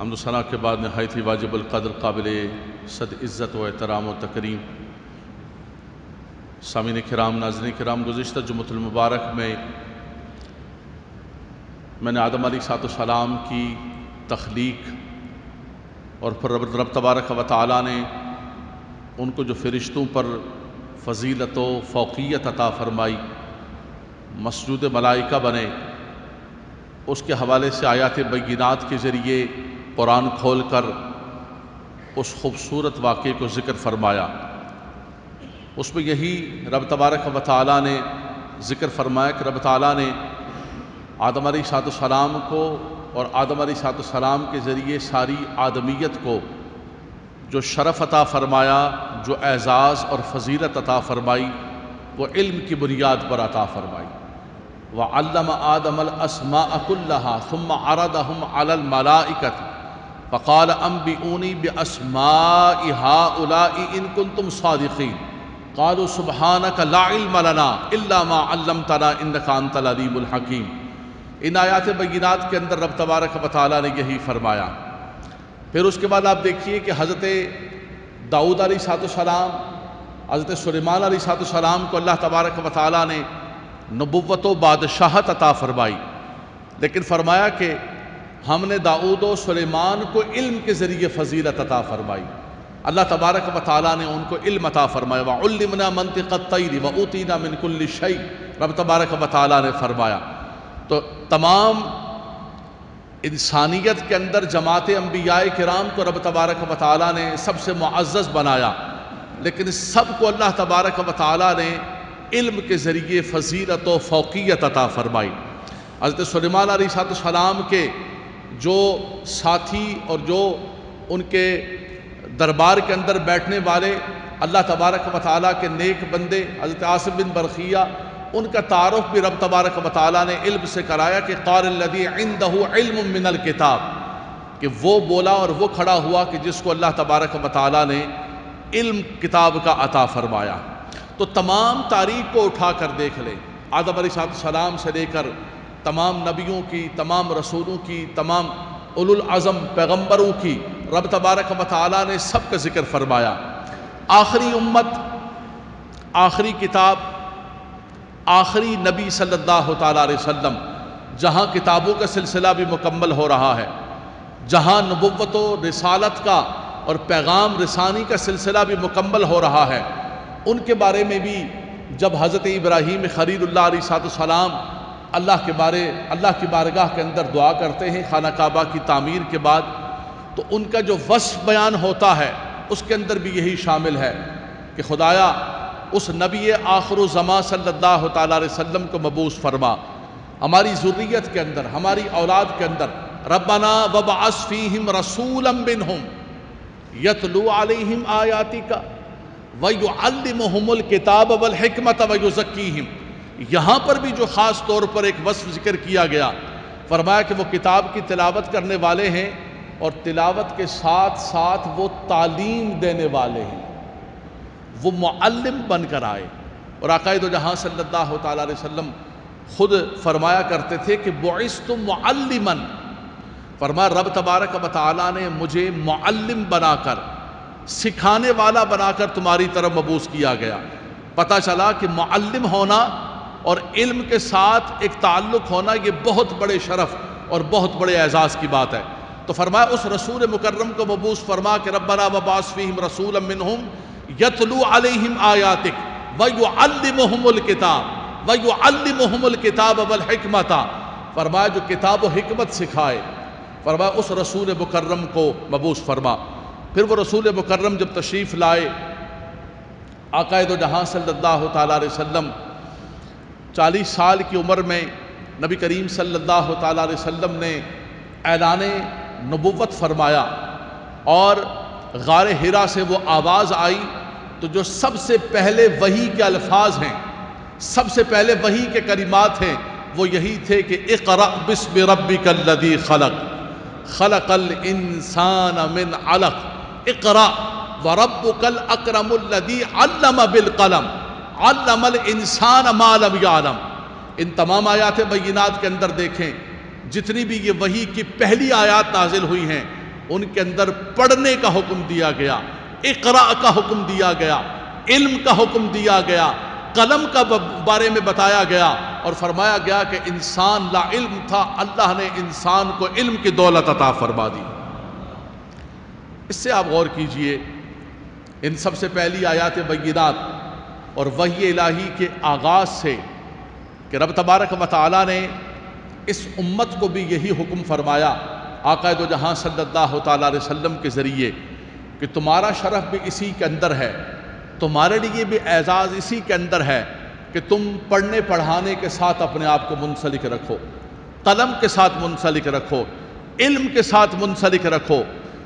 حمد و ثنا کے بعد نہایت ہی واجب القدر قابل صد عزت و احترام و تکریم سامعین کرام، ناظرین کرام، گزشتہ جمعۃ المبارک میں نے آدم علیہ السلام کی تخلیق اور پھر رب تبارک و تعالیٰ نے ان کو جو فرشتوں پر فضیلت و فوقیت عطا فرمائی، مسجود ملائکہ بنے، اس کے حوالے سے آیات بینات کے ذریعے قرآن کھول کر اس خوبصورت واقعے کو ذکر فرمایا۔ اس میں یہی رب تبارک و تعالیٰ نے ذکر فرمایا کہ رب تعالیٰ نے آدم علیہ السلام کو اور آدم علیہ السلام کے ذریعے ساری آدمیت کو جو شرف عطا فرمایا، جو اعزاز اور فضیلت عطا فرمائی، وہ علم کی بنیاد پر عطا فرمائی۔ وَعَلَّمَ آدَمَ الْأَسْمَاءَ كُلَّهَا ثُمَّ عَرَضَهُمْ عَلَى الْمَلَائِكَةِ فَقَالَ أَنْبِئُونِي بِأَسْمَاءِ هَؤُلَاءِ إِن كُنتُمْ صَادِقِينَ قَالُوا سُبْحَانَكَ لَا عِلْمَ لَنَا إِلَّا مَا عَلَّمْتَنَا إِنَّكَ أَنْتَ الْعَلِيمُ الْحَكِيمُ۔ ان آیات بینات کے اندر رب تبارک و تعالیٰ نے یہی فرمایا۔ پھر اس کے بعد آپ دیکھیے کہ حضرت داؤد علیہ السلام، حضرت سلیمان علیہ السلام کو اللہ تبارک و تعالیٰ نے نبوت و بادشاہت عطا فرمائی، لیکن فرمایا کہ ہم نے داؤد و سلیمان کو علم کے ذریعے فضیلت عطا فرمائی۔ اللہ تبارک و تعالیٰ نے ان کو علم عطا فرمایا۔ وَعُلِّمْنَا مَنطِقَ الطَّيْرِ وَأُوتِينَا مِن كُلِّ شَيْءٍ، رب تبارک و تعالیٰ نے فرمایا۔ تو تمام انسانیت کے اندر جماعت انبیاء کرام کو رب تبارک و تعالیٰ نے سب سے معزز بنایا، لیکن سب کو اللہ تبارک و تعالیٰ نے علم کے ذریعے فضیلت و فوقیت عطا فرمائی۔ حضرت سلیمان علیہ السلام کے جو ساتھی اور جو ان کے دربار کے اندر بیٹھنے والے اللہ تبارک و تعالیٰ کے نیک بندے، حضرت عاصم بن برقیہ، ان کا تعارف بھی رب تبارک و تعالیٰ نے علم سے کرایا کہ قال الذی عندہ علم من الکتاب، کہ وہ بولا اور وہ کھڑا ہوا کہ جس کو اللہ تبارک و تعالیٰ نے علم کتاب کا عطا فرمایا۔ تو تمام تاریخ کو اٹھا کر دیکھ لیں، آدم علیہ السلام سے لے کر تمام نبیوں کی، تمام رسولوں کی، تمام اولو العزم پیغمبروں کی رب تبارک و تعالیٰ نے سب کا ذکر فرمایا۔ آخری امت، آخری کتاب، آخری نبی صلی اللہ تعالیٰ علیہ وسلم، جہاں کتابوں کا سلسلہ بھی مکمل ہو رہا ہے، جہاں نبوت و رسالت کا اور پیغام رسانی کا سلسلہ بھی مکمل ہو رہا ہے، ان کے بارے میں بھی جب حضرت ابراہیم خلیل اللہ علیہ السلام اللہ کی بارگاہ کے اندر دعا کرتے ہیں خانہ کعبہ کی تعمیر کے بعد، تو ان کا جو وصف بیان ہوتا ہے اس کے اندر بھی یہی شامل ہے کہ خدایا اس نبی آخر الزمان صلی اللہ تعالیٰ علیہ وسلم کو مبعوث فرما، ہماری ذریت کے اندر، ہماری اولاد کے اندر، ربنا وابعث فیہم رسولا منہم یتلو علیہم آیاتک ویعلمہم الکتاب والحکمت ویزکیہم۔ یہاں پر بھی جو خاص طور پر ایک وصف ذکر کیا گیا، فرمایا کہ وہ کتاب کی تلاوت کرنے والے ہیں اور تلاوت کے ساتھ ساتھ وہ تعلیم دینے والے ہیں، وہ معلم بن کر آئے۔ اور آقا دو جہاں صلی اللہ تعالیٰ علیہ وسلم خود فرمایا کرتے تھے کہ بعثت معلما، فرمایا رب تبارک و تعالیٰ نے مجھے معلم بنا کر، سکھانے والا بنا کر تمہاری طرف مبعوث کیا گیا۔ پتہ چلا کہ معلم ہونا اور علم کے ساتھ ایک تعلق ہونا یہ بہت بڑے شرف اور بہت بڑے اعزاز کی بات ہے۔ تو فرمایا اس رسول مکرم کو مبعوث فرما کہ ربنا وابعث فیہم رسولا منہم یتلو علیہم آیاتک ویعلمہم الکتاب والحکمت، فرمایا جو کتاب و حکمت سکھائے، فرمایا اس رسول مکرم کو مبعوث فرما۔ پھر وہ رسول مکرم جب تشریف لائے، آقا دو جہاں صلی اللہ تعالیٰ علیہ وسلم 40 سال کی عمر میں نبی کریم صلی اللہ تعالیٰ علیہ وسلم نے اعلان نبوت فرمایا، اور غار حرا سے وہ آواز آئی تو جو سب سے پہلے وحی کے الفاظ ہیں، سب سے پہلے وحی کے کلمات ہیں، وہ یہی تھے کہ اقرأ بسم ربک الذی خلق خلق الانسان من علق اقرأ وربک الاکرم الذی علم بالقلم علم الانسان ما لم یعلم۔ ان تمام آیات بینات کے اندر دیکھیں، جتنی بھی یہ وحی کی پہلی آیات نازل ہوئی ہیں، ان کے اندر پڑھنے کا حکم دیا گیا، اقرا کا حکم دیا گیا، علم کا حکم دیا گیا، قلم کا بارے میں بتایا گیا، اور فرمایا گیا کہ انسان لا علم تھا، اللہ نے انسان کو علم کی دولت عطا فرما دی۔ اس سے آپ غور کیجئے، ان سب سے پہلی آیات بینات اور وحی الہی کے آغاز سے کہ رب تبارک و تعالیٰ نے اس امت کو بھی یہی حکم فرمایا آقا دو جہاں صلی اللہ تعالیٰ علیہ وسلم کے ذریعے کہ تمہارا شرف بھی اسی کے اندر ہے، تمہارے لیے بھی اعزاز اسی کے اندر ہے کہ تم پڑھنے پڑھانے کے ساتھ اپنے آپ کو منسلک رکھو، قلم کے ساتھ منسلک رکھو، علم کے ساتھ منسلک رکھو۔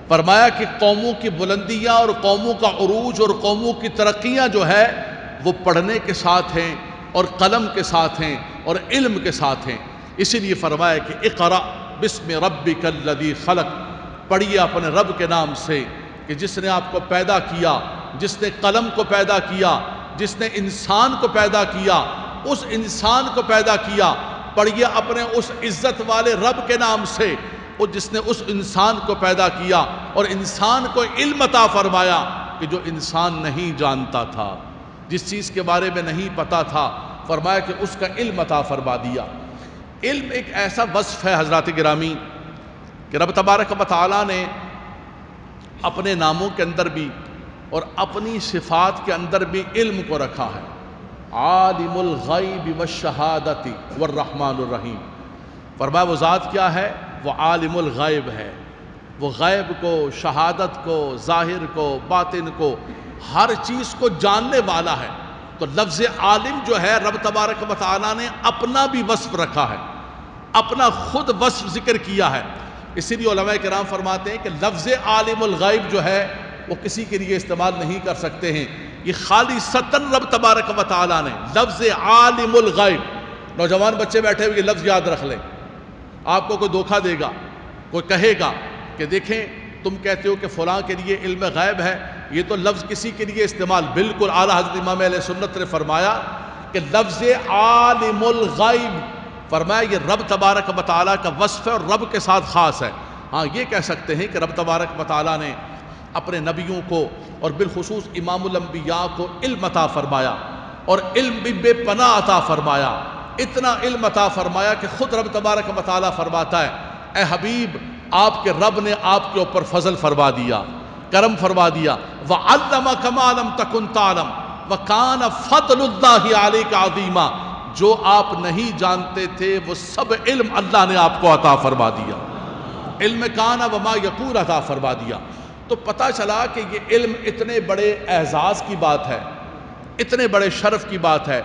فرمایا کہ قوموں کی بلندیاں اور قوموں کا عروج اور قوموں کی ترقیاں جو ہے وہ پڑھنے کے ساتھ ہیں اور قلم کے ساتھ ہیں اور علم کے ساتھ ہیں۔ اسی لیے فرمایا کہ اقرأ بسم ربک الذی خلق، پڑھیے اپنے رب کے نام سے کہ جس نے آپ کو پیدا کیا، جس نے قلم کو پیدا کیا، جس نے انسان کو پیدا کیا، اس انسان کو پیدا کیا۔ پڑھیے اپنے اس عزت والے رب کے نام سے اور جس نے اس انسان کو پیدا کیا اور انسان کو علم عطا فرمایا کہ جو انسان نہیں جانتا تھا، جس چیز کے بارے میں نہیں پتا تھا، فرمایا کہ اس کا علم عطا فرما دیا۔ علم ایک ایسا وصف ہے حضرات گرامی کہ رب تبارک و تعالیٰ نے اپنے ناموں کے اندر بھی اور اپنی صفات کے اندر بھی علم کو رکھا ہے۔ عالم الغیب والشہادۃ والرحمن الرحیم، فرمایا وہ ذات کیا ہے؟ وہ عالم الغیب ہے، وہ غیب کو، شہادت کو، ظاہر کو، باطن کو، ہر چیز کو جاننے والا ہے۔ تو لفظ عالم جو ہے رب تبارک و تعالیٰ نے اپنا بھی وصف رکھا ہے، اپنا خود وصف ذکر کیا ہے۔ اسی لیے علماء کرام فرماتے ہیں کہ لفظ عالم الغیب جو ہے وہ کسی کے لیے استعمال نہیں کر سکتے ہیں، یہ خالصتاً رب تبارک و تعالیٰ نے لفظ عالم الغیب۔ نوجوان بچے بیٹھے ہوئے یہ لفظ یاد رکھ لیں، آپ کو کوئی دھوکہ دے گا، کوئی کہے گا کہ دیکھیں تم کہتے ہو کہ فلاں کے لیے علم غیب ہے، یہ تو لفظ کسی کے لیے استعمال، بالکل اعلیٰ حضرت امام اہل سنت نے فرمایا کہ لفظ عالم الغیب، فرمایا یہ رب تبارک و تعالیٰ کا وصف ہے اور رب کے ساتھ خاص ہے۔ ہاں یہ کہہ سکتے ہیں کہ رب تبارک و تعالیٰ نے اپنے نبیوں کو اور بالخصوص امام الانبیاء کو علم عطا فرمایا، اور علم بھی بے پناہ عطا فرمایا، اتنا علم عطا فرمایا کہ خود رب تبارک و تعالیٰ فرماتا ہے اے حبیب آپ کے رب نے آپ کے اوپر فضل فرما دیا، کرم فرما دیا۔ وَعَلَّمَكَ مَا لَمْ تَكُنْ تَعْلَمْ وَكَانَ فَضْلُ اللَّهِ عَلَيْكَ عَظِيمًا، جو آپ نہیں جانتے تھے وہ سب علم اللہ نے آپ کو عطا فرما دیا، علم کان وما یکون عطا فرما دیا۔ تو پتہ چلا کہ یہ علم اتنے بڑے اعزاز کی بات ہے، اتنے بڑے شرف کی بات ہے،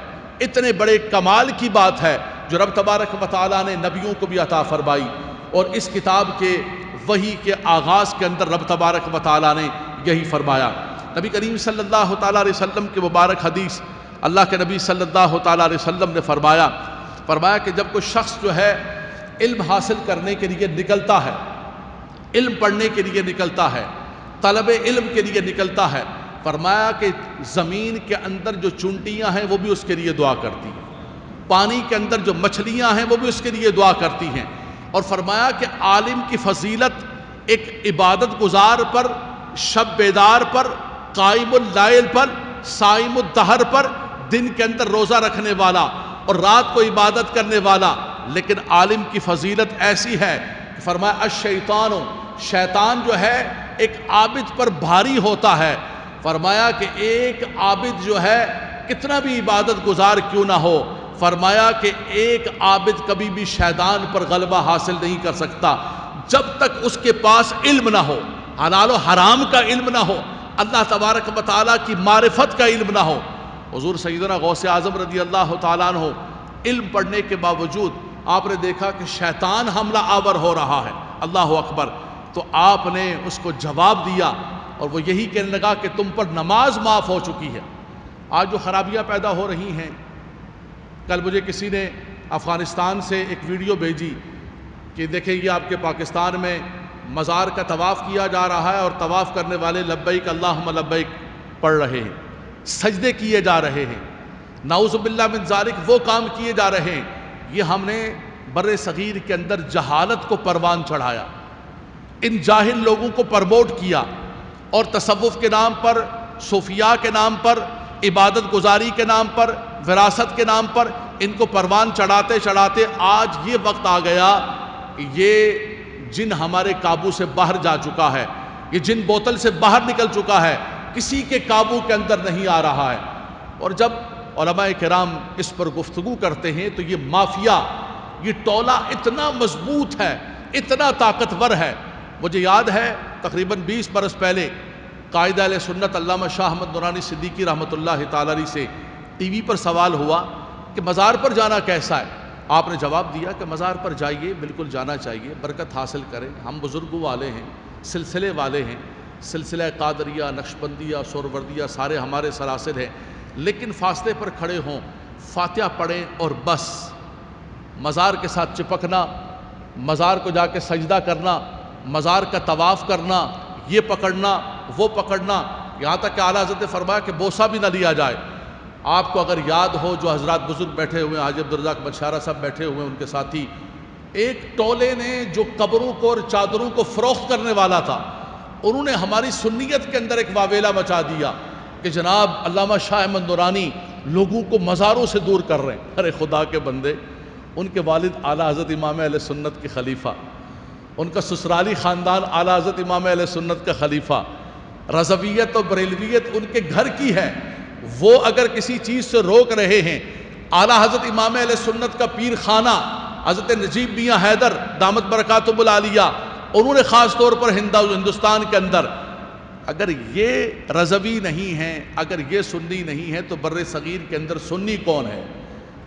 اتنے بڑے کمال کی بات ہے جو رب تبارک و تعالیٰ نے نبیوں کو بھی عطا فرمائی۔ اور اس کتاب کے وحی کے آغاز کے اندر رب تبارک و تعالیٰ نے یہی فرمایا۔ نبی کریم صلی اللہ تعالیٰ علیہ وسلم کے مبارک حدیث، اللہ کے نبی صلی اللہ تعالیٰ علیہ وسلم نے فرمایا کہ جب کوئی شخص جو ہے علم حاصل کرنے کے لیے نکلتا ہے، علم پڑھنے کے لیے نکلتا ہے، طلب علم کے لیے نکلتا ہے، فرمایا کہ زمین کے اندر جو چونٹیاں ہیں وہ بھی اس کے لیے دعا کرتی ہیں، پانی کے اندر جو مچھلیاں ہیں وہ بھی اس کے لیے دعا کرتی ہیں۔ اور فرمایا کہ عالم کی فضیلت ایک عبادت گزار پر، شب بیدار پر، قائم اللیل پر، صائم الدہر پر، دن کے اندر روزہ رکھنے والا اور رات کو عبادت کرنے والا، لیکن عالم کی فضیلت ایسی ہے کہ فرمایا الشیطان، شیطان جو ہے ایک عابد پر بھاری ہوتا ہے۔ فرمایا کہ ایک عابد جو ہے کتنا بھی عبادت گزار کیوں نہ ہو، فرمایا کہ ایک عابد کبھی بھی شیطان پر غلبہ حاصل نہیں کر سکتا جب تک اس کے پاس علم نہ ہو، حلال و حرام کا علم نہ ہو، اللہ تبارک و تعالیٰ کی معرفت کا علم نہ ہو۔ حضور سیدنا غوث اعظم رضی اللہ تعالیٰ عنہ علم پڑھنے کے باوجود آپ نے دیکھا کہ شیطان حملہ آور ہو رہا ہے، اللہ اکبر، تو آپ نے اس کو جواب دیا اور وہ یہی کہنے لگا کہ تم پر نماز معاف ہو چکی ہے۔ آج جو خرابیاں پیدا ہو رہی ہیں، کل مجھے کسی نے افغانستان سے ایک ویڈیو بھیجی کہ دیکھیں یہ آپ کے پاکستان میں مزار کا طواف کیا جا رہا ہے اور طواف کرنے والے لبیک اللہم لبیک پڑھ رہے ہیں، سجدے کیے جا رہے ہیں، نعوذ باللہ من ذالک وہ کام کیے جا رہے ہیں۔ یہ ہم نے بر صغیر کے اندر جہالت کو پروان چڑھایا، ان جاہل لوگوں کو پرموٹ کیا اور تصوف کے نام پر، صوفیاء کے نام پر، عبادت گزاری کے نام پر، وراثت کے نام پر ان کو پروان چڑھاتے چڑھاتے آج یہ وقت آ گیا کہ یہ جن ہمارے قابو سے باہر جا چکا ہے، یہ جن بوتل سے باہر نکل چکا ہے، کسی کے قابو کے اندر نہیں آ رہا ہے۔ اور جب علماء کرام اس پر گفتگو کرتے ہیں تو یہ مافیا، یہ ٹولہ اتنا مضبوط ہے، اتنا طاقتور ہے۔ مجھے یاد ہے تقریباً 20 برس پہلے قائد اہل سنت علامہ شاہ احمد نورانی صدیقی رحمۃ اللہ تعالی علیہ سے ٹی وی پر سوال ہوا کہ مزار پر جانا کیسا ہے؟ آپ نے جواب دیا کہ مزار پر جائیے، بالکل جانا چاہیے، برکت حاصل کریں، ہم بزرگوں والے ہیں، سلسلے والے ہیں، سلسلہ قادریہ، نقشبندیہ، سہروردیہ سارے ہمارے سلاسل ہیں، لیکن فاصلے پر کھڑے ہوں، فاتحہ پڑھیں اور بس۔ مزار کے ساتھ چپکنا، مزار کو جا کے سجدہ کرنا، مزار کا طواف کرنا، یہ پکڑنا وہ پکڑنا، یہاں تک کہ اعلیٰ حضرت نے فرمایا کہ بوسہ بھی نہ لیا جائے۔ آپ کو اگر یاد ہو، جو حضرات بزرگ بیٹھے ہوئے ہیں، حاجی عبدالرزاق بشارہ صاحب بیٹھے ہوئے ہیں، ان کے ساتھی، ایک ٹولے نے جو قبروں کو اور چادروں کو فروخت کرنے والا تھا، انہوں نے ہماری سنیت کے اندر ایک واویلا مچا دیا کہ جناب علامہ شاہ احمد نورانی لوگوں کو مزاروں سے دور کر رہے ہیں۔ ارے خدا کے بندے، ان کے والد اعلیٰ حضرت امام اہل سنت کے خلیفہ، ان کا سسرالی خاندان اعلیٰ حضرت امام اہل سنت کا خلیفہ، رضویت اور بریلویت ان کے گھر کی ہے، وہ اگر کسی چیز سے روک رہے ہیں، اعلیٰ حضرت امام اہل سنت کا پیر خانہ حضرت نجیب میاں حیدر دامت برکاتہم العالیہ، انہوں نے خاص طور پر ہندوستان کے اندر، اگر یہ رضوی نہیں ہیں، اگر یہ سنی نہیں ہے تو بر صغیر کے اندر سنی کون ہے؟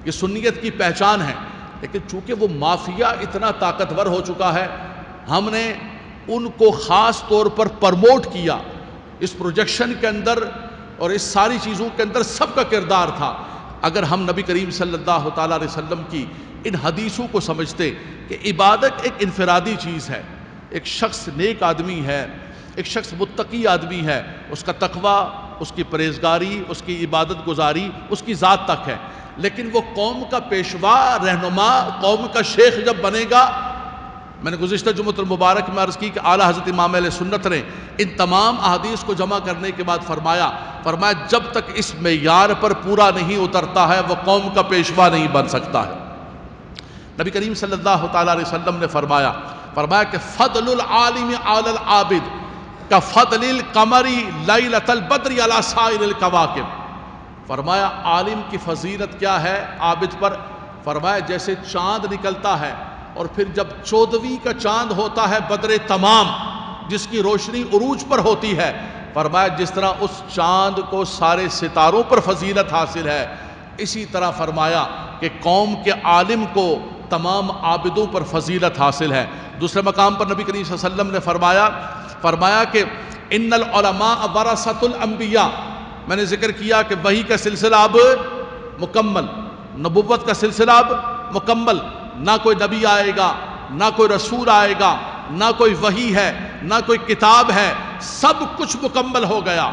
یہ سنیت کی پہچان ہے۔ لیکن چونکہ وہ مافیا اتنا طاقتور ہو چکا ہے، ہم نے ان کو خاص طور پر پرموٹ کیا اس پروجیکشن کے اندر، اور اس ساری چیزوں کے اندر سب کا کردار تھا۔ اگر ہم نبی کریم صلی اللہ تعالیٰ علیہ وسلم کی ان حدیثوں کو سمجھتے کہ عبادت ایک انفرادی چیز ہے، ایک شخص نیک آدمی ہے، ایک شخص متقی آدمی ہے، اس کا تقوی، اس کی پرہیزگاری، اس کی عبادت گزاری اس کی ذات تک ہے، لیکن وہ قوم کا پیشوا، رہنما، قوم کا شیخ جب بنے گا، میں نے گزشتہ جمعۃ المبارک میں عرض کی کہ اعلیٰ حضرت امام اہل سنت نے ان تمام احادیث کو جمع کرنے کے بعد فرمایا جب تک اس معیار پر پورا نہیں اترتا ہے وہ قوم کا پیشوا نہیں بن سکتا ہے۔ نبی کریم صلی اللہ تعالیٰ علیہ وسلم نے فرمایا کہ فضل العالم علی العابد کفضل القمر لیلۃ البدر علی سائر الکواکب۔ فرمایا عالم کی فضیلت کیا ہے عابد پر؟ فرمایا جیسے چاند نکلتا ہے اور پھر جب 14ویں کا چاند ہوتا ہے بدر تمام، جس کی روشنی عروج پر ہوتی ہے، فرمایا جس طرح اس چاند کو سارے ستاروں پر فضیلت حاصل ہے، اسی طرح فرمایا کہ قوم کے عالم کو تمام عابدوں پر فضیلت حاصل ہے۔ دوسرے مقام پر نبی کریم صلی اللہ علیہ وسلم نے فرمایا کہ ان العلماء ورثۃ الانبیاء، میں نے ذکر کیا کہ وحی کا سلسلہ اب مکمل، نبوت کا سلسلہ اب مکمل، نہ کوئی نبی آئے گا، نہ کوئی رسول آئے گا، نہ کوئی وحی ہے، نہ کوئی کتاب ہے، سب کچھ مکمل ہو گیا۔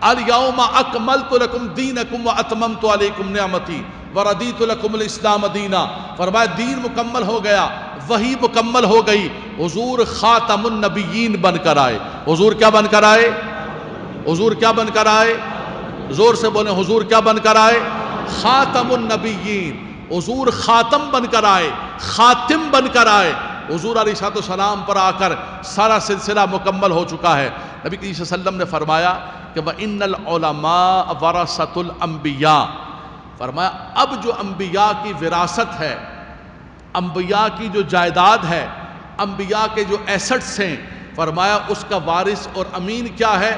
الیوم اکملت لکم دینکم واتممت علیکم نعمتی وردیت لکم الاسلام دینا۔ فرمایا دین مکمل ہو گیا، وحی مکمل ہو گئی، حضور خاتم النبیین بن کر آئے۔ حضور کیا بن کر آئے؟ حضور کیا بن کر آئے؟ زور سے بولیں، حضور کیا بن کر آئے؟ خاتم النبیین۔ حضور خاتم بن کر آئے، خاتم بن کر آئے۔ حضور علیہ الصلوۃ والسلام پر آ کر سارا سلسلہ مکمل ہو چکا ہے۔ نبی کریم صلی اللہ علیہ وسلم نے فرمایا کہ وَإِنَّ الْعُلَمَاءَ وَرَثَةُ الْأَنْبِيَاءِ۔ فرمایا اب جو انبیاء کی وراثت ہے، انبیاء کی جو جائیداد ہے، انبیاء کے جو ایسٹس ہیں، فرمایا اس کا وارث اور امین کیا ہے؟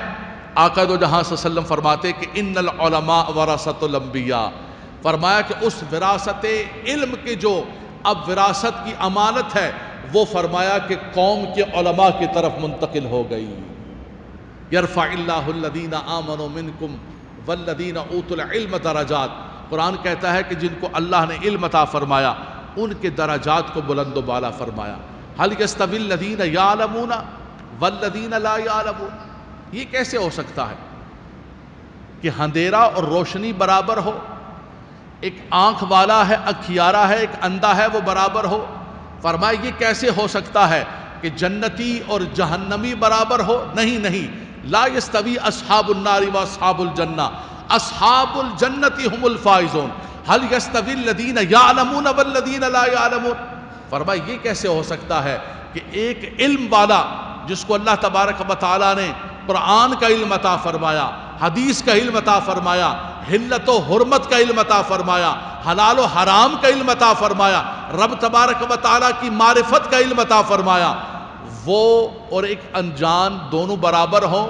آقا دو جہاں صلی اللہ علیہ وسلم فرماتے کہ ان العلماء ورثۃ الانبیاء۔ فرمایا کہ اس وراثت علم کے جو اب وراثت کی امانت ہے، وہ فرمایا کہ قوم کے علماء کی طرف منتقل ہو گئی۔ یرفع اللہ الذین آمنوا منکم والذین اوتوا العلم درجات۔ قرآن کہتا ہے کہ جن کو اللہ نے علم عطا فرمایا ان کے درجات کو بلند و بالا فرمایا۔ هل یستوی الذین یعلمون والذین لا یعلمون۔ یہ کیسے ہو سکتا ہے کہ اندھیرا اور روشنی برابر ہو؟ ایک آنکھ والا ہے، اکھیارا ہے، ایک اندھا ہے، وہ برابر ہو؟ فرمایا یہ کیسے ہو سکتا ہے کہ جنتی اور جہنمی برابر ہو؟ نہیں، لا یستوی اصحاب النار و اصحاب الجنہ، اصحاب الجنت هم الفائزون، هل یستوی الذین یعلمون والذین لا یعلمون؟ فرمایا یہ کیسے ہو سکتا ہے کہ ایک علم والا جس کو اللہ تبارک و تعالیٰ نے قرآن کا علم عطا فرمایا، حدیث کا علم عطا فرمایا، حلت و حرمت کا علم عطا فرمایا، حلال و حرام کا علم عطا فرمایا، رب تبارک و تعالیٰ کی معرفت کا علم عطا فرمایا، وہ اور ایک انجان دونوں برابر ہوں؟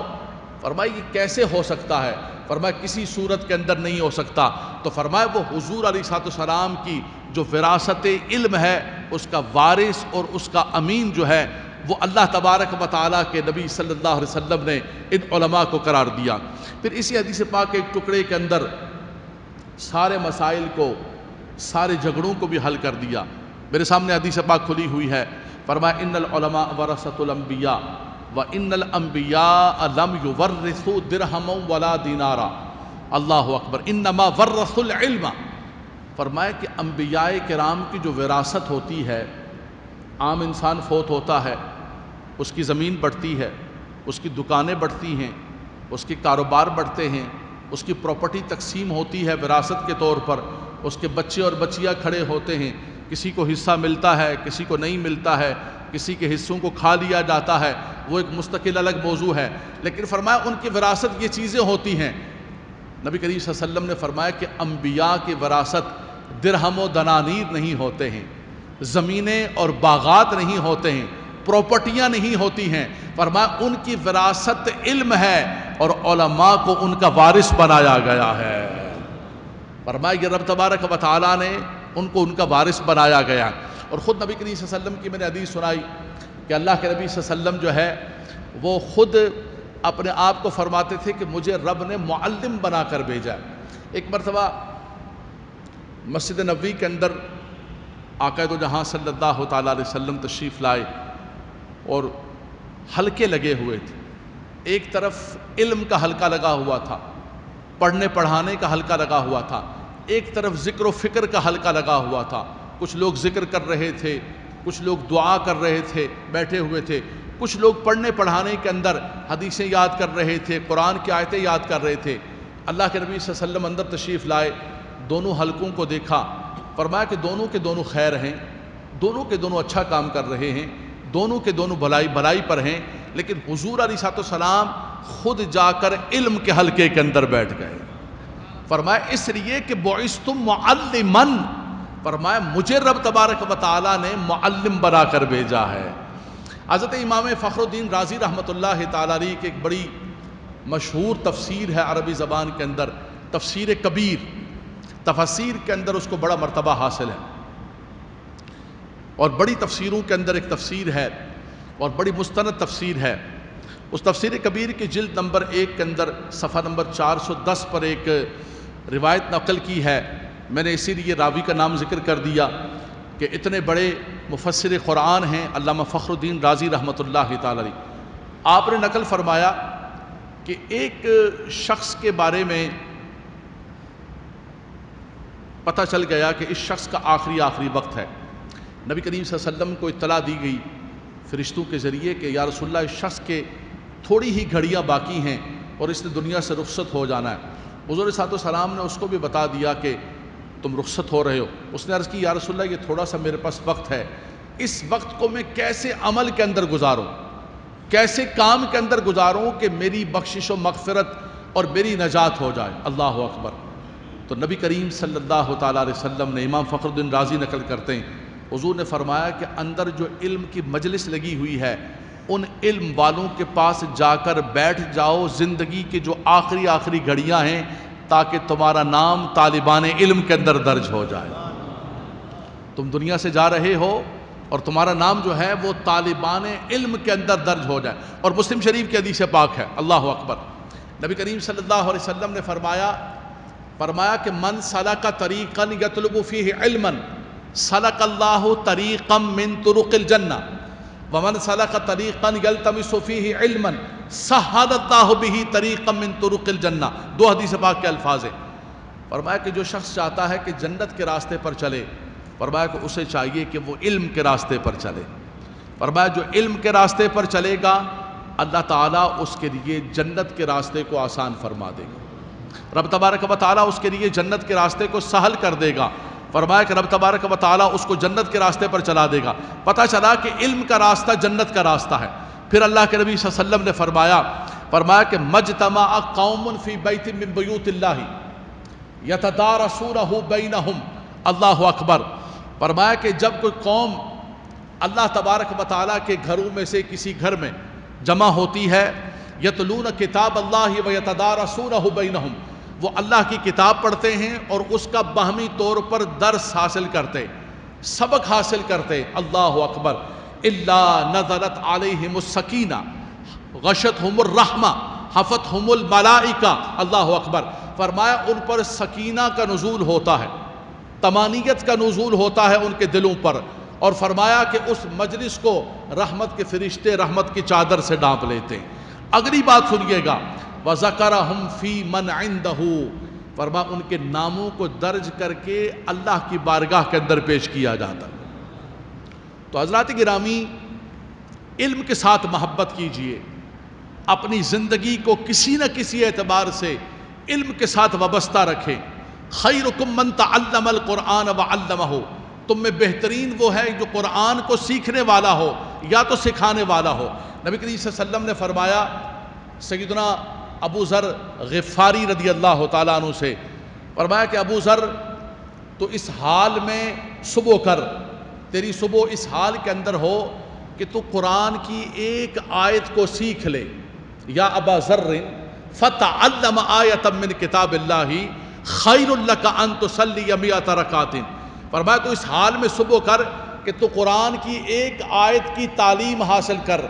فرمایا یہ کیسے ہو سکتا ہے؟ فرمایا کسی صورت کے اندر نہیں ہو سکتا۔ تو فرمایا وہ حضور علیہ السلام کی جو وراثت علم ہے اس کا وارث اور اس کا امین جو ہے وہ اللہ تبارک و تعالیٰ کے نبی صلی اللہ علیہ وسلم نے ان علماء کو قرار دیا۔ پھر اسی حدیث پاک کے ایک ٹکڑے کے اندر سارے مسائل کو، سارے جھگڑوں کو بھی حل کر دیا۔ میرے سامنے حدیث پاک کھلی ہوئی ہے، فرمایا ان العلماء ورثۃ الانبیاء وان الانبیاء لم یورثوا درہما ولا دینارا، اللہ اکبر، انما ورثوا العلم۔ فرمایا کہ انبیاء کرام کی جو وراثت ہوتی ہے، عام انسان فوت ہوتا ہے، اس کی زمین بڑھتی ہے، اس کی دکانیں بڑھتی ہیں، اس کے کاروبار بڑھتے ہیں، اس کی پراپرٹی تقسیم ہوتی ہے وراثت کے طور پر، اس کے بچے اور بچیاں کھڑے ہوتے ہیں، کسی کو حصہ ملتا ہے، کسی کو نہیں ملتا ہے، کسی کے حصوں کو کھا لیا جاتا ہے، وہ ایک مستقل الگ موضوع ہے۔ لیکن فرمایا ان کی وراثت یہ چیزیں ہوتی ہیں۔ نبی کریم صلی اللہ علیہ وسلم نے فرمایا کہ انبیاء کی وراثت درہم و دنانیر نہیں ہوتے ہیں، زمینیں اور باغات نہیں ہوتے ہیں، پراپرٹیاں نہیں ہوتی ہیں۔ فرمایا ان کی وراثت علم ہے اور علماء کو ان کا وارث بنایا گیا ہے۔ فرمایا یہ رب تبارک و تعالیٰ نے ان کو ان کا وارث بنایا گیا۔ اور خود نبی کریم صلی اللہ علیہ وسلم کی میں نے حدیث سنائی کہ اللہ کے نبی صلی اللہ علیہ وسلم جو ہے وہ خود اپنے آپ کو فرماتے تھے کہ مجھے رب نے معلم بنا کر بھیجا۔ ایک مرتبہ مسجد نبوی کے اندر آقا دو جہاں صلی اللہ تعالیٰ علیہ وسلم تشریف لائے اور حلقے لگے ہوئے تھے۔ ایک طرف علم کا حلقہ لگا ہوا تھا، پڑھنے پڑھانے کا حلقہ لگا ہوا تھا، ایک طرف ذکر و فکر کا حلقہ لگا ہوا تھا۔ کچھ لوگ ذکر کر رہے تھے، کچھ لوگ دعا کر رہے تھے، بیٹھے ہوئے تھے، کچھ لوگ پڑھنے پڑھانے کے اندر حدیثیں یاد کر رہے تھے، قرآن کی آیتیں یاد کر رہے تھے۔ اللہ کے نبی صلی اللہ علیہ وسلم اندر تشریف لائے، دونوں حلقوں کو دیکھا، فرمایا کہ دونوں کے دونوں خیر ہیں، دونوں کے دونوں اچھا کام کر رہے ہیں، دونوں کے دونوں بھلائی پر ہیں، لیکن حضور علیہ السلام خود جا کر علم کے حلقے کے اندر بیٹھ گئے۔ فرمایا اس لیے کہ بعثتم معلماً، فرمایا مجھے رب تبارک و تعالیٰ نے معلم بنا کر بھیجا ہے۔ حضرت امام فخر الدین رازی رحمۃ اللہ تعالیٰ علیہ کی ایک بڑی مشہور تفسیر ہے عربی زبان کے اندر، تفسیر کبیر، تفسیر کے اندر اس کو بڑا مرتبہ حاصل ہے، اور بڑی تفسیروں کے اندر ایک تفسیر ہے اور بڑی مستند تفسیر ہے۔ اس تفسیر کبیر کی جلد نمبر 1 کے اندر صفحہ نمبر 410 پر ایک روایت نقل کی ہے۔ میں نے اسی لیے راوی کا نام ذکر کر دیا کہ اتنے بڑے مفسر قرآن ہیں علامہ فخر الدین رازی رحمۃ اللہ تعالی علیہ۔ آپ نے نقل فرمایا کہ ایک شخص کے بارے میں پتہ چل گیا کہ اس شخص کا آخری وقت ہے۔ نبی کریم صلی اللہ علیہ وسلم کو اطلاع دی گئی فرشتوں کے ذریعے کہ یا رسول اللہ اس شخص کے تھوڑی ہی گھڑیاں باقی ہیں اور اس نے دنیا سے رخصت ہو جانا ہے۔ حضور صلی اللہ علیہ وسلم نے اس کو بھی بتا دیا کہ تم رخصت ہو رہے ہو۔ اس نے عرض کی یا رسول اللہ یہ تھوڑا سا میرے پاس وقت ہے، اس وقت کو میں کیسے عمل کے اندر گزاروں، کیسے کام کے اندر گزاروں کہ میری بخشش و مغفرت اور میری نجات ہو جائے۔ اللہ اکبر۔ تو نبی کریم صلی اللہ تعالیٰ علیہ وسلم نے، امام فخر الدین رازی نقل کرتے ہیں، حضور نے فرمایا کہ اندر جو علم کی مجلس لگی ہوئی ہے ان علم والوں کے پاس جا کر بیٹھ جاؤ زندگی کے جو آخری گھڑیاں ہیں، تاکہ تمہارا نام طالبان علم کے اندر درج ہو جائے۔ تم دنیا سے جا رہے ہو اور تمہارا نام جو ہے وہ طالبان علم کے اندر درج ہو جائے۔ اور مسلم شریف کی حدیث پاک ہے، اللہ اکبر، نبی کریم صلی اللہ علیہ وسلم نے فرمایا کہ من سلک طریقا یطلب فیہ علما سلک اللہ طریقا من طرق الجنہ ومن سلک طریقا یلتمس فیہ علما سہل اللہ بہ طریقا من طرق الجنہ۔ 2 حدیث پاک کے الفاظ ہیں۔ فرمایا کہ جو شخص چاہتا ہے کہ جنت کے راستے پر چلے، فرمایا کہ اسے چاہیے کہ وہ علم کے راستے پر چلے۔ فرمایا جو علم کے راستے پر چلے گا اللہ تعالیٰ اس کے لیے جنت کے راستے کو آسان فرما دے گا، رب تبارک و تعالیٰ اس کے لیے جنت کے راستے کو سہل کر دے گا۔ فرمایا کہ رب تبارک و تعالیٰ اس کو جنت کے راستے پر چلا دے گا۔ پتہ چلا کہ علم کا راستہ جنت کا راستہ ہے۔ پھر اللہ کے نبی صلی اللہ علیہ وسلم نے فرمایا کہ مجتمع قوم فی بیت من بیوت اللہ یتدارسونہ بینہم، اللہ اکبر۔ فرمایا کہ جب کوئی قوم اللہ تبارک و تعالیٰ کے گھروں میں سے کسی گھر میں جمع ہوتی ہے، یتلون کتاب اللہ و یتدارسونہ بینہم، وہ اللہ کی کتاب پڑھتے ہیں اور اس کا باہمی طور پر درس حاصل کرتے، سبق حاصل کرتے، اللہ اکبر، الا نزلت علیہم السکینہ غشتہم الرحمہ حفتہم الملائکہ، اللہ اکبر۔ فرمایا ان پر سکینہ کا نزول ہوتا ہے، طمانینت کا نزول ہوتا ہے ان کے دلوں پر، اور فرمایا کہ اس مجلس کو رحمت کے فرشتے رحمت کی چادر سے ڈھانپ لیتے ہیں۔ اگلی بات سنیے گا، وَذَكَرَهُمْ فِي مَنْ عِنْدَهُ، فرمایا ان کے ناموں کو درج کر کے اللہ کی بارگاہ کے اندر پیش کیا جاتا۔ تو حضرات گرامی، علم کے ساتھ محبت کیجئے، اپنی زندگی کو کسی نہ کسی اعتبار سے علم کے ساتھ وابستہ رکھیں۔ خیرکم من تعلم القرآن وعلمہ، تم میں بہترین وہ ہے جو قرآن کو سیکھنے والا ہو یا تو سکھانے والا ہو۔ نبی کریم صلی اللہ علیہ وسلم نے فرمایا سیدنا ابو ذر غفاری رضی اللہ تعالیٰ عنہ سے، فرمایا کہ ابو ذر تو اس حال میں صبح کر، تیری صبح اس حال کے اندر ہو کہ تو قرآن کی ایک آیت کو سیکھ لے، یا ابا ذر فتعلم آیۃ من کتاب اللہ خیر لک ان تصلی 100 رکعۃ، فرمایا تو اس حال میں صبح کر کہ تو قرآن کی ایک آیت کی تعلیم حاصل کر،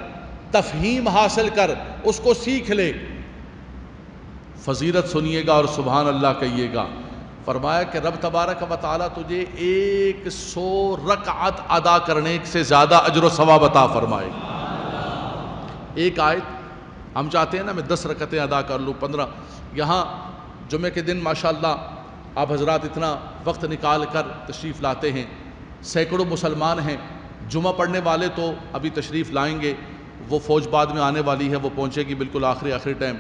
تفہیم حاصل کر، اس کو سیکھ لے۔ فضیلت سنیے گا اور سبحان اللہ کہیے گا۔ فرمایا کہ رب تبارک و تعالیٰ تجھے 100 رکعت ادا کرنے سے زیادہ اجر و ثواب عطا فرمائے گا۔ ایک آیت، ہم چاہتے ہیں نا میں 10 رکعتیں ادا کر لوں، 15۔ یہاں جمعہ کے دن ماشاءاللہ آپ حضرات اتنا وقت نکال کر تشریف لاتے ہیں، سینکڑوں مسلمان ہیں، جمعہ پڑھنے والے تو ابھی تشریف لائیں گے، وہ فوج بعد میں آنے والی ہے، وہ پہنچے گی بالکل آخری ٹائم۔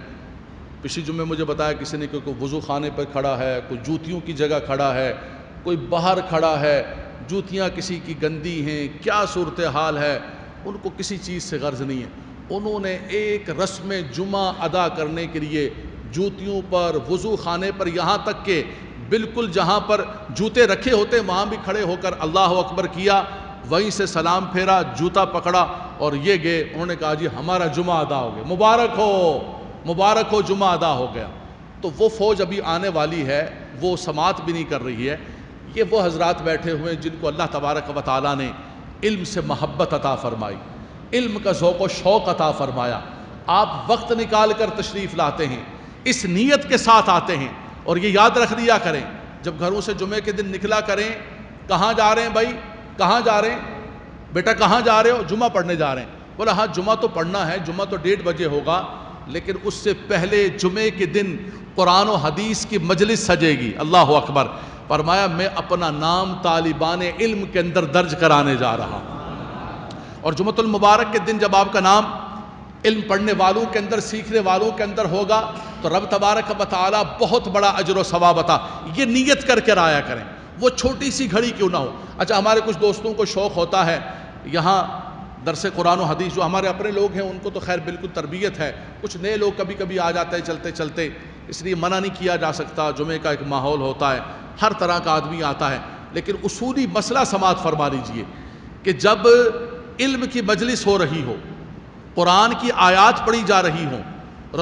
پچھلی جمعے مجھے بتایا کسی نے کہ کوئی وضو خانے پر کھڑا ہے، کوئی جوتیوں کی جگہ کھڑا ہے، کوئی باہر کھڑا ہے، جوتیاں کسی کی گندی ہیں، کیا صورتحال ہے، ان کو کسی چیز سے غرض نہیں ہے۔ انہوں نے ایک رسم جمعہ ادا کرنے کے لیے جوتیوں پر، وضو خانے پر، یہاں تک کہ بالکل جہاں پر جوتے رکھے ہوتے وہاں بھی کھڑے ہو کر اللہ اکبر کیا، وہیں سے سلام پھیرا، جوتا پکڑا اور یہ گئے۔ انہوں نے کہا جی ہمارا جمعہ ادا ہو گیا، مبارک ہو جمعہ ادا ہو گیا۔ تو وہ فوج ابھی آنے والی ہے، وہ سماعت بھی نہیں کر رہی ہے۔ یہ وہ حضرات بیٹھے ہوئے جن کو اللہ تبارک و تعالیٰ نے علم سے محبت عطا فرمائی، علم کا ذوق و شوق عطا فرمایا۔ آپ وقت نکال کر تشریف لاتے ہیں، اس نیت کے ساتھ آتے ہیں، اور یہ یاد رکھ لیا کریں جب گھروں سے جمعے کے دن نکلا کریں، کہاں جا رہے ہیں بھائی، کہاں جا رہے ہیں بیٹا، کہاں جا رہے ہو؟ جمعہ پڑھنے جا رہے ہیں۔ بولا ہاں جمعہ تو پڑھنا ہے، جمعہ تو 1:30 بجے ہوگا، لیکن اس سے پہلے جمعے کے دن قرآن و حدیث کی مجلس سجے گی، اللہ اکبر۔ فرمایا میں اپنا نام طالبان علم کے اندر درج کرانے جا رہا ہوں، اور جمعۃ المبارک کے دن جب آپ کا نام علم پڑھنے والوں کے اندر، سیکھنے والوں کے اندر ہوگا تو رب تبارک و تعالیٰ بہت بڑا اجر و ثواب عطا۔ یہ نیت کر کے آیا کریں، وہ چھوٹی سی گھڑی کیوں نہ ہو۔ اچھا ہمارے کچھ دوستوں کو شوق ہوتا ہے یہاں درس قرآن و حدیث، جو ہمارے اپنے لوگ ہیں ان کو تو خیر بالکل تربیت ہے، کچھ نئے لوگ کبھی کبھی آ جاتے ہیں چلتے چلتے، اس لیے منع نہیں کیا جا سکتا، جمعے کا ایک ماحول ہوتا ہے، ہر طرح کا آدمی آتا ہے، لیکن اصولی مسئلہ سماعت فرما لیجئے کہ جب علم کی مجلس ہو رہی ہو، قرآن کی آیات پڑھی جا رہی ہوں،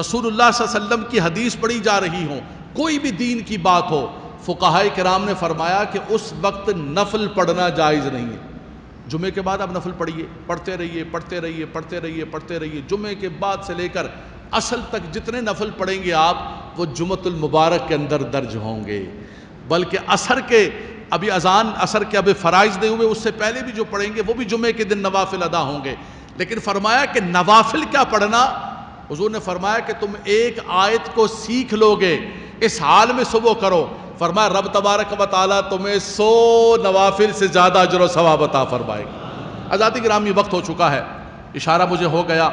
رسول اللہ صلی اللہ علیہ وسلم کی حدیث پڑھی جا رہی ہوں، کوئی بھی دین کی بات ہو، فقہائے کرام نے فرمایا کہ اس وقت نفل پڑھنا جائز نہیں ہے۔ جمعے کے بعد آپ نفل پڑھیے، پڑھتے رہیے، پڑھتے رہیے، پڑھتے رہیے، پڑھتے رہیے، جمعے کے بعد سے لے کر اصل تک جتنے نفل پڑھیں گے آپ، وہ جمعۃ المبارک کے اندر درج ہوں گے۔ بلکہ عصر کے ابھی اذان، عصر کے ابھی فرائض نہیں ہوئے، اس سے پہلے بھی جو پڑھیں گے وہ بھی جمعے کے دن نوافل ادا ہوں گے۔ لیکن فرمایا کہ نوافل کیا پڑھنا، حضور نے فرمایا کہ تم ایک آیت کو سیکھ لو گے، اس حال میں صبح کرو، فرمایا رب تبارک و تعالیٰ تمہیں 100 نوافل سے زیادہ اجر و ثواب عطا فرمائے گا۔ حضرات گرامی وقت ہو چکا ہے، اشارہ مجھے ہو گیا،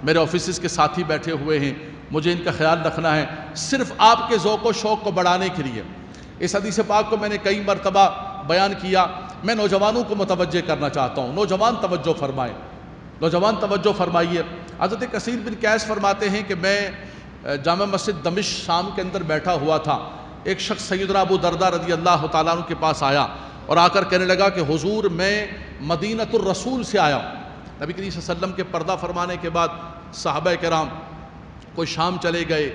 میرے آفیسز کے ساتھی بیٹھے ہوئے ہیں، مجھے ان کا خیال رکھنا ہے صرف آپ کے ذوق و شوق کو بڑھانے کے لیے۔ اس حدیث پاک کو میں نے کئی مرتبہ بیان کیا، میں نوجوانوں کو متوجہ کرنا چاہتا ہوں۔ نوجوان توجہ فرمائیں، نوجوان توجہ فرمائیے۔ حضرت کثیر بن قیس فرماتے ہیں کہ میں جامع مسجد دمشق شام کے اندر بیٹھا ہوا تھا، ایک شخص سیدنا ابو درداء رضی اللہ تعالیٰ عنہ کے پاس آیا اور آ کر کہنے لگا کہ حضور میں مدینہ الرسول سے آیا ہوں۔ نبی کریم صلی اللہ علیہ وسلم کے پردہ فرمانے کے بعد صحابہ کرام کوئی شام چلے گئے،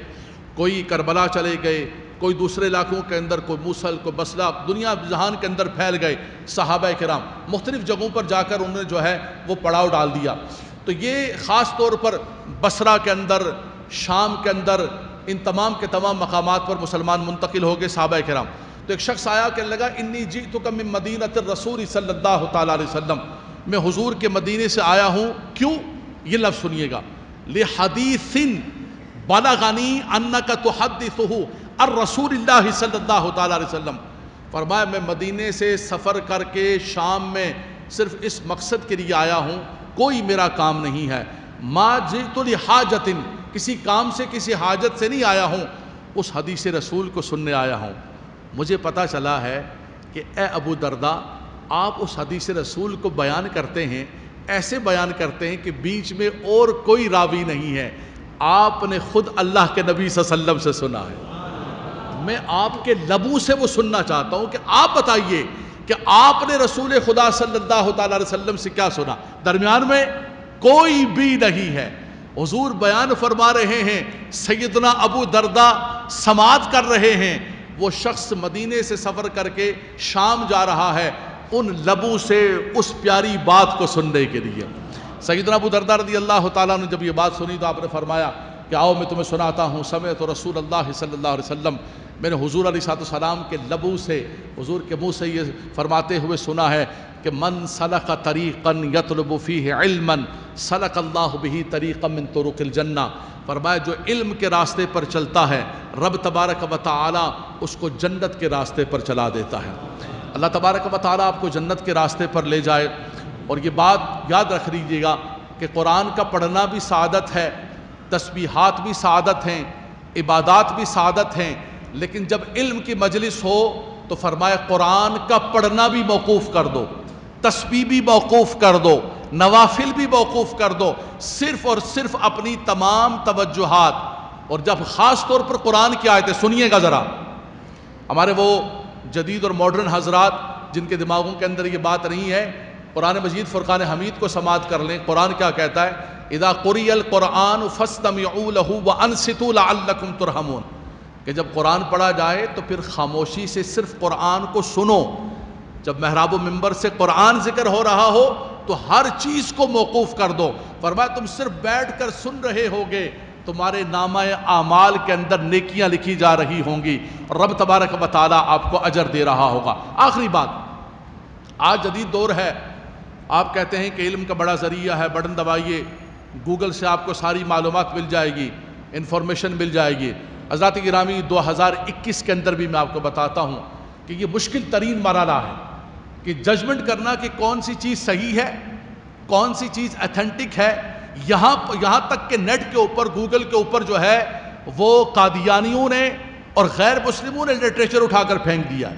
کوئی کربلا چلے گئے، کوئی دوسرے علاقوں کے اندر، کوئی موصل، کوئی بصرہ، دنیا جہان کے اندر پھیل گئے صحابہ کرام، مختلف جگہوں پر جا کر انہوں نے جو ہے وہ پڑاؤ ڈال دیا۔ تو یہ خاص طور پر بصرہ کے اندر، شام کے اندر، ان تمام کے تمام مقامات پر مسلمان منتقل ہو گئے صحابہ کرام۔ تو ایک شخص آیا کہنے لگا انی جئتک من مدینہ الرسول صلی اللہ تعالیٰ علیہ وسلم، میں حضور کے مدینے سے آیا ہوں، کیوں؟ یہ لفظ سنیے گا، لحدیث بلغنی انک تحدثہ الرسول اللہ صلی اللہ تعالیٰ علیہ وسلم۔ فرمایا میں مدینے سے سفر کر کے شام میں صرف اس مقصد کے لیے آیا ہوں، کوئی میرا کام نہیں ہے، ما جئت لحاجت، کسی کام سے کسی حاجت سے نہیں آیا ہوں، اس حدیث رسول کو سننے آیا ہوں۔ مجھے پتہ چلا ہے کہ اے ابو درداء آپ اس حدیث رسول کو بیان کرتے ہیں، ایسے بیان کرتے ہیں کہ بیچ میں اور کوئی راوی نہیں ہے، آپ نے خود اللہ کے نبی صلی اللہ علیہ وسلم سے سنا ہے۔ میں آپ کے لبوں سے وہ سننا چاہتا ہوں کہ آپ بتائیے کہ آپ نے رسول خدا صلی اللہ تعالیٰ علیہ وسلم سے کیا سنا؟ درمیان میں کوئی بھی نہیں ہے۔ حضور بیان فرما رہے ہیں، سیدنا ابو درداء سماعت کر رہے ہیں، وہ شخص مدینے سے سفر کر کے شام جا رہا ہے ان لبوں سے اس پیاری بات کو سننے کے لیے۔ سیدنا ابو درداء رضی اللہ تعالیٰ نے جب یہ بات سنی تو آپ نے فرمایا کہ آؤ میں تمہیں سناتا ہوں، سمعت رسول اللہ صلی اللہ علیہ وسلم، میں نے حضور علیہ السلام کے لبوں سے، حضور کے منہ سے یہ فرماتے ہوئے سنا ہے کہ من سلک طریقا یطلب فیہ علما سلک اللہ بہ طریقا من طرق الجنہ۔ فرمایا جو علم کے راستے پر چلتا ہے رب تبارک و تعالی اس کو جنت کے راستے پر چلا دیتا ہے۔ اللہ تبارک و تعالی آپ کو جنت کے راستے پر لے جائے۔ اور یہ بات یاد رکھ لیجیے گا کہ قرآن کا پڑھنا بھی سعادت ہے، تسبیحات بھی سعادت ہیں، عبادات بھی سعادت ہیں، لیکن جب علم کی مجلس ہو تو فرمایا قرآن کا پڑھنا بھی موقوف کر دو، تسبیح بھی موقوف کر دو، نوافل بھی موقوف کر دو، صرف اور صرف اپنی تمام توجہات، اور جب خاص طور پر قرآن کی آیتیں سنیے گا ذرا، ہمارے وہ جدید اور ماڈرن حضرات جن کے دماغوں کے اندر یہ بات نہیں ہے، قرآن مجید فرقان حمید کو سماعت کر لیں۔ قرآن کیا کہتا ہے؟ اذا قرئ القرآن فاستمعوا له وانصتوا لعلکم ترحمون، کہ جب قرآن پڑھا جائے تو پھر خاموشی سے صرف قرآن کو سنو۔ جب محراب و منبر سے قرآن ذکر ہو رہا ہو تو ہر چیز کو موقوف کر دو۔ فرمایا تم صرف بیٹھ کر سن رہے ہوگے، تمہارے نامہ اعمال کے اندر نیکیاں لکھی جا رہی ہوں گی، اور رب تبارک و تعالیٰ آپ کو اجر دے رہا ہوگا۔ آخری بات، آج جدید دور ہے، آپ کہتے ہیں کہ علم کا بڑا ذریعہ ہے، بٹن دبائیے، گوگل سے آپ کو ساری معلومات مل جائے گی، انفارمیشن مل جائے گی۔ حضرات گرامی 2021 کے اندر بھی میں آپ کو بتاتا ہوں کہ یہ مشکل ترین مرحلہ ہے کہ ججمنٹ کرنا کہ کون سی چیز صحیح ہے، کون سی چیز ایتھنٹک ہے۔ یہاں تک کہ نیٹ کے اوپر، گوگل کے اوپر جو ہے وہ قادیانیوں نے اور غیر مسلموں نے لٹریچر اٹھا کر پھینک دیا ہے،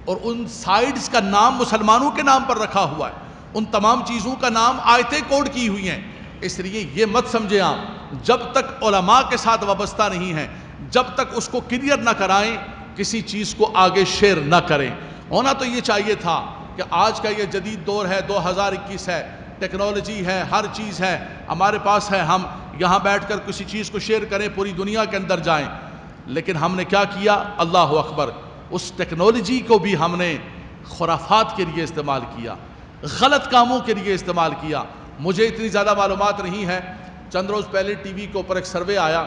اور ان سائٹس کا نام مسلمانوں کے نام پر رکھا ہوا ہے، ان تمام چیزوں کا نام آیتیں کوڈ کی ہوئی ہیں۔ اس لیے یہ مت سمجھیں آپ، جب تک علماء کے ساتھ وابستہ نہیں ہیں، جب تک اس کو کلیئر نہ کرائیں، کسی چیز کو آگے شیئر نہ کریں۔ ہونا تو یہ چاہیے تھا کہ آج کا یہ جدید دور ہے، 2021 ہے، ٹیکنالوجی ہے، ہر چیز ہے ہمارے پاس ہے، ہم یہاں بیٹھ کر کسی چیز کو شیئر کریں، پوری دنیا کے اندر جائیں۔ لیکن ہم نے کیا کیا؟ اللہ اکبر، اس ٹیکنالوجی کو بھی ہم نے خرافات کے لیے استعمال کیا، غلط کاموں کے لیے استعمال کیا۔ مجھے اتنی زیادہ معلومات نہیں ہے، چند روز پہلے ٹی وی کے اوپر ایک سروے آیا،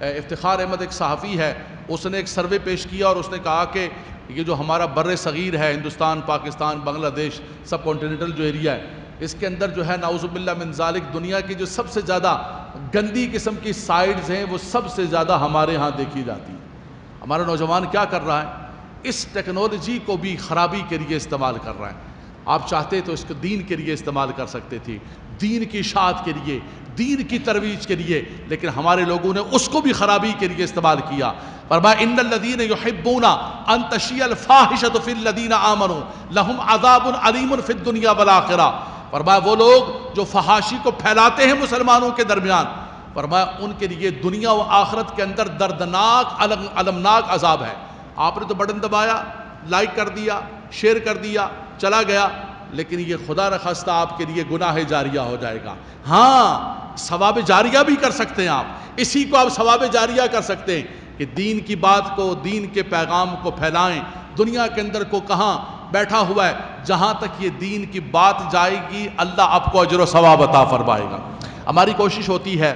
افتخار احمد ایک صحافی ہے، اس نے ایک سروے پیش کیا اور اس نے کہا کہ یہ جو ہمارا بر صغیر ہے، ہندوستان، پاکستان، بنگلہ دیش، سب کانٹیننٹل جو ایریا ہے، اس کے اندر جو ہے نعوذ باللہ من ذالک دنیا کی جو سب سے زیادہ گندی قسم کی سائٹس ہیں وہ سب سے زیادہ ہمارے ہاں دیکھی جاتی ہیں۔ ہمارا نوجوان کیا کر رہا ہے؟ اس ٹیکنالوجی کو بھی خرابی کے لیے استعمال کر رہا ہے۔ آپ چاہتے تو اس کو دین کے لیے استعمال کر سکتے تھے، دین کی اشاعت کے لیے، دین کی ترویج کے لیے، لیکن ہمارے لوگوں نے اس کو بھی خرابی کے لیے استعمال کیا۔ فرمایا ان الذین یحبون ان تشیع الفاحشۃ فی الذین آمنوا لہم عذاب علیم فی الدنیا والآخرہ۔ فرمایا وہ لوگ جو فحاشی کو پھیلاتے ہیں مسلمانوں کے درمیان، فرمایا ان کے لیے دنیا و آخرت کے اندر دردناک المناک عذاب ہے۔ آپ نے تو بٹن دبایا، لائک کر دیا، شیئر کر دیا، چلا گیا، لیکن یہ خدا نخواستہ آپ کے لیے گناہ جاریہ ہو جائے گا۔ ہاں ثواب جاریہ بھی کر سکتے ہیں، آپ اسی کو آپ ثواب جاریہ کر سکتے ہیں کہ دین کی بات کو، دین کے پیغام کو پھیلائیں۔ دنیا کے اندر کو کہاں بیٹھا ہوا ہے، جہاں تک یہ دین کی بات جائے گی اللہ آپ کو اجر و ثواب عطا فرمائے گا۔ ہماری کوشش ہوتی ہے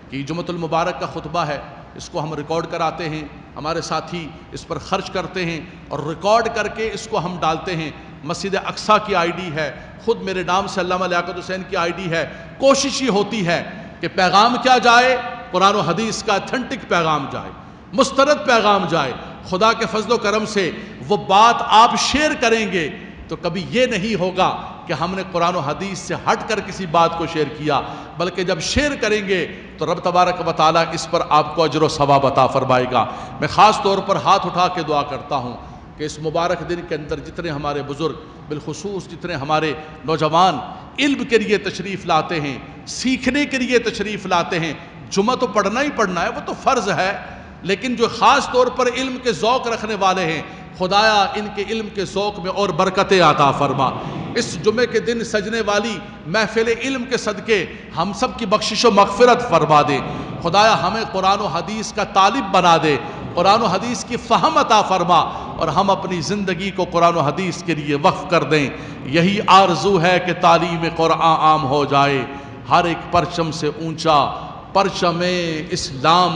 کہ جمعۃ المبارک کا خطبہ ہے، اس کو ہم ریکارڈ کراتے ہیں، ہمارے ساتھی اس پر خرچ کرتے ہیں اور ریکارڈ کر کے اس کو ہم ڈالتے ہیں۔ مسجد اقصیٰ کی آئی ڈی ہے، خود میرے نام سے علامہ لیاقت حسین کی آئی ڈی ہے۔ کوشش یہ ہوتی ہے کہ پیغام کیا جائے، قرآن و حدیث کا اتھینٹک پیغام جائے، مستند پیغام جائے۔ خدا کے فضل و کرم سے وہ بات آپ شیئر کریں گے تو کبھی یہ نہیں ہوگا کہ ہم نے قرآن و حدیث سے ہٹ کر کسی بات کو شیئر کیا، بلکہ جب شیئر کریں گے تو رب تبارک و تعالیٰ اس پر آپ کو اجر و ثواب عطا فرمائے گا۔ میں خاص طور پر ہاتھ اٹھا کے دعا کرتا ہوں کہ اس مبارک دن کے اندر جتنے ہمارے بزرگ، بالخصوص جتنے ہمارے نوجوان علم کے لیے تشریف لاتے ہیں، سیکھنے کے لیے تشریف لاتے ہیں، جمعہ تو پڑھنا ہی پڑھنا ہے، وہ تو فرض ہے، لیکن جو خاص طور پر علم کے ذوق رکھنے والے ہیں، خدایا ان کے علم کے ذوق میں اور برکتیں عطا فرما۔ اس جمعے کے دن سجنے والی محفل علم کے صدقے ہم سب کی بخشش و مغفرت فرما دے۔ خدایا ہمیں قرآن و حدیث کا طالب بنا دے، قرآن و حدیث کی فہم عطا فرما، اور ہم اپنی زندگی کو قرآن و حدیث کے لیے وقف کر دیں۔ یہی آرزو ہے کہ تعلیم قرآن عام ہو جائے، ہر ایک پرچم سے اونچا پرچم اسلام